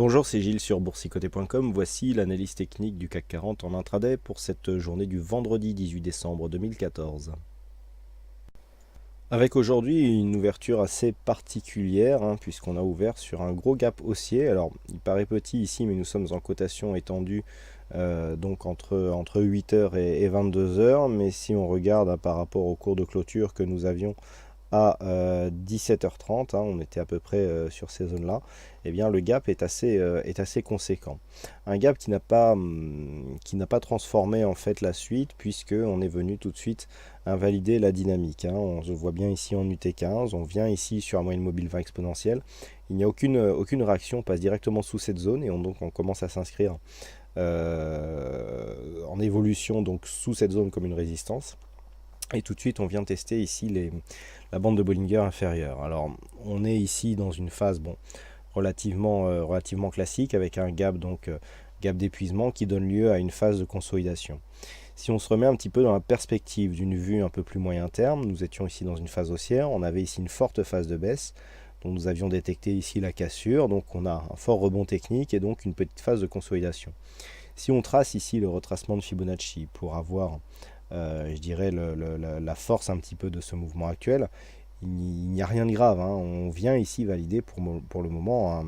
Bonjour, c'est Gilles sur boursicoté.com. Voici l'analyse technique du CAC 40 en intraday pour cette journée du vendredi 18 décembre 2014. Avec aujourd'hui une ouverture assez particulière, puisqu'on a ouvert sur un gros gap haussier. Alors, il paraît petit ici, mais nous sommes en cotation étendue donc entre 8h et 22h. Mais si on regarde par rapport au cours de clôture que nous avions à 17h30, on était à peu près sur ces zones-là, et bien le gap est assez conséquent. Un gap qui n'a pas transformé en fait la suite, puisque on est venu tout de suite invalider la dynamique. On se voit bien ici en UT15, on vient ici sur un moyenne mobile 20 exponentielle. Il n'y a aucune réaction, on passe directement sous cette zone et donc on commence à s'inscrire en évolution donc sous cette zone comme une résistance. Et tout de suite, on vient tester ici la bande de Bollinger inférieure. Alors, on est ici dans une phase relativement classique avec un gap, gap d'épuisement qui donne lieu à une phase de consolidation. Si on se remet un petit peu dans la perspective d'une vue un peu plus moyen terme, nous étions ici dans une phase haussière, on avait ici une forte phase de baisse, dont nous avions détecté ici la cassure, donc on a un fort rebond technique et donc une petite phase de consolidation. Si on trace ici le retracement de Fibonacci pour avoir je dirais la force un petit peu de ce mouvement actuel, il n'y a rien de grave. On vient ici valider pour le moment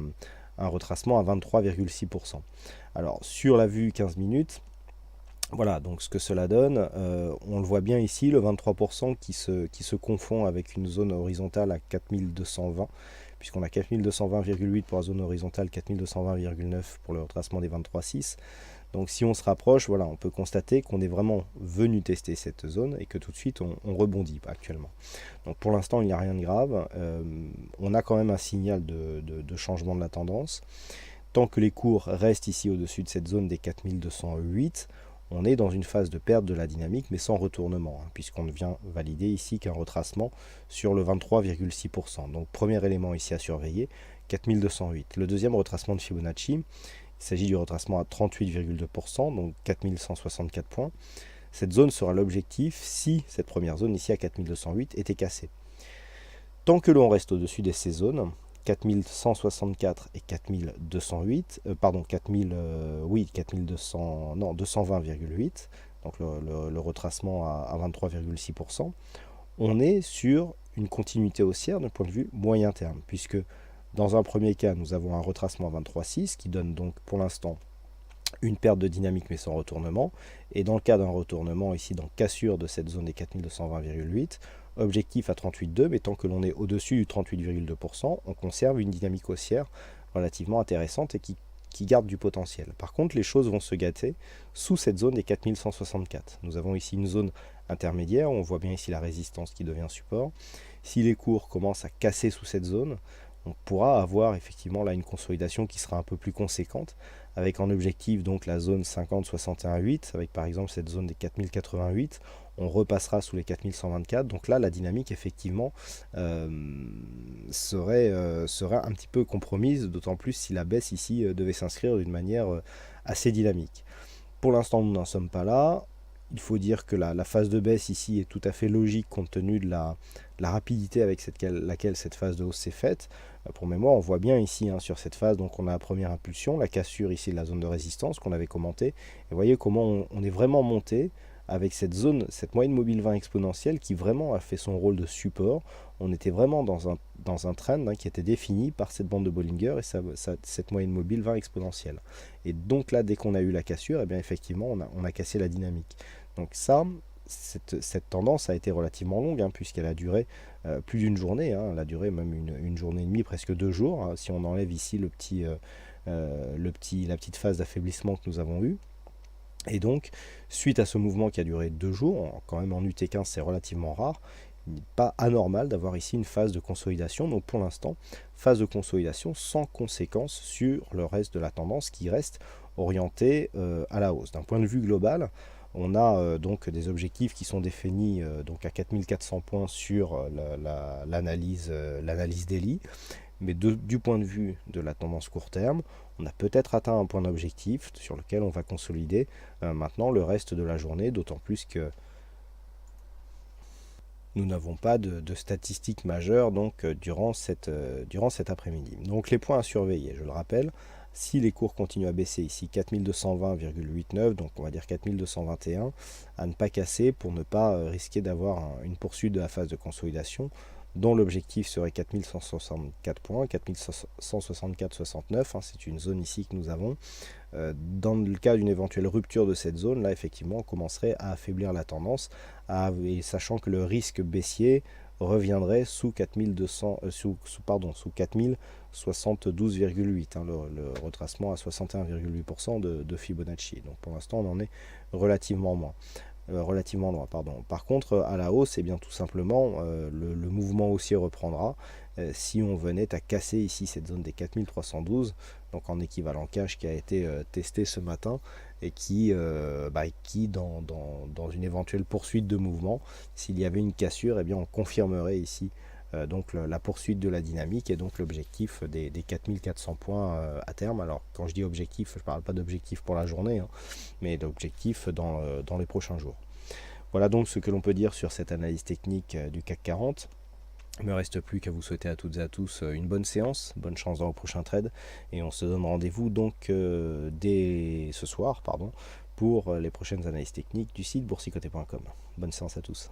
un retracement à 23,6%. Alors sur la vue 15 minutes, voilà donc ce que cela donne. On le voit bien ici, le 23% qui se confond avec une zone horizontale à 4220, puisqu'on a 4220,8 pour la zone horizontale, 4220,9 pour le retracement des 23,6. Donc si on se rapproche, voilà, on peut constater qu'on est vraiment venu tester cette zone et que tout de suite on rebondit actuellement. Donc pour l'instant il n'y a rien de grave. On a quand même un signal de changement de la tendance. Tant que les cours restent ici au-dessus de cette zone des 4208, on est dans une phase de perte de la dynamique mais sans retournement, puisqu'on vient valider ici qu'un retracement sur le 23,6%. Donc premier élément ici à surveiller, 4208. Le deuxième retracement de Fibonacci, il s'agit du retracement à 38,2%, donc 4164 points. Cette zone sera l'objectif si cette première zone ici à 4208 était cassée. Tant que l'on reste au-dessus de ces zones, 4164 et 4208, 220,8, donc le retracement à 23,6%, on est sur une continuité haussière d'un point de vue moyen terme, puisque dans un premier cas, nous avons un retracement à 23,6 qui donne donc pour l'instant une perte de dynamique mais sans retournement. Et dans le cas d'un retournement, ici dans cassure de cette zone des 4220,8, objectif à 38,2, mais tant que l'on est au-dessus du 38,2%, on conserve une dynamique haussière relativement intéressante et qui garde du potentiel. Par contre, les choses vont se gâter sous cette zone des 4164. Nous avons ici une zone intermédiaire, on voit bien ici la résistance qui devient support. Si les cours commencent à casser sous cette zone, on pourra avoir effectivement là une consolidation qui sera un peu plus conséquente, avec en objectif donc la zone 50-61,8, avec par exemple cette zone des 4088, on repassera sous les 4124, donc là la dynamique effectivement serait un petit peu compromise, d'autant plus si la baisse ici devait s'inscrire d'une manière assez dynamique. Pour l'instant nous n'en sommes pas là. Il faut dire que la phase de baisse ici est tout à fait logique compte tenu de la rapidité avec laquelle cette phase de hausse s'est faite. Pour mémoire, on voit bien ici sur cette phase, donc on a la première impulsion, la cassure ici de la zone de résistance qu'on avait commenté. Et vous voyez comment on est vraiment monté avec cette zone, cette moyenne mobile 20 exponentielle qui vraiment a fait son rôle de support. On était vraiment dans un trend qui était défini par cette bande de Bollinger et cette moyenne mobile 20 exponentielle. Et donc là, dès qu'on a eu la cassure, et bien effectivement, on a cassé la dynamique. Donc ça, cette tendance a été relativement longue, puisqu'elle a duré plus d'une journée. Elle a duré même une journée et demie, presque 2 jours, si on enlève ici la petite phase d'affaiblissement que nous avons eue. Et donc, suite à ce mouvement qui a duré 2 jours, quand même en UT15 c'est relativement rare, il n'est pas anormal d'avoir ici une phase de consolidation. Donc pour l'instant, phase de consolidation sans conséquence sur le reste de la tendance qui reste orientée à la hausse. D'un point de vue global, on a donc des objectifs qui sont définis donc à 4400 points sur l'analyse daily. Mais du point de vue de la tendance court terme, on a peut-être atteint un point d'objectif sur lequel on va consolider maintenant le reste de la journée, d'autant plus que nous n'avons pas de statistiques majeures donc, durant cet après-midi. Donc les points à surveiller, je le rappelle, Si les cours continuent à baisser ici, 4220,89, donc on va dire 4221, à ne pas casser pour ne pas risquer d'avoir une poursuite de la phase de consolidation, dont l'objectif serait 4164 points, 4164,69, c'est une zone ici que nous avons. Dans le cas d'une éventuelle rupture de cette zone, là effectivement on commencerait à affaiblir la tendance, et sachant que le risque baissier reviendrait sous 4200, sous 4072,8, le retracement à 61,8% de Fibonacci. Donc pour l'instant on en est relativement loin. Par contre, à la hausse, bien tout simplement, le mouvement haussier reprendra si on venait à casser ici cette zone des 4312, donc en équivalent cash qui a été testé ce matin et qui dans une éventuelle poursuite de mouvement, s'il y avait une cassure, on confirmerait ici donc la poursuite de la dynamique et donc l'objectif des 4400 points à terme. Alors quand je dis objectif, je ne parle pas d'objectif pour la journée, mais d'objectif dans les prochains jours. Voilà donc ce que l'on peut dire sur cette analyse technique du CAC 40. Il ne me reste plus qu'à vous souhaiter à toutes et à tous une bonne séance, bonne chance dans vos prochains trades, et on se donne rendez-vous donc dès ce soir pour les prochaines analyses techniques du site boursicoté.com. Bonne séance à tous.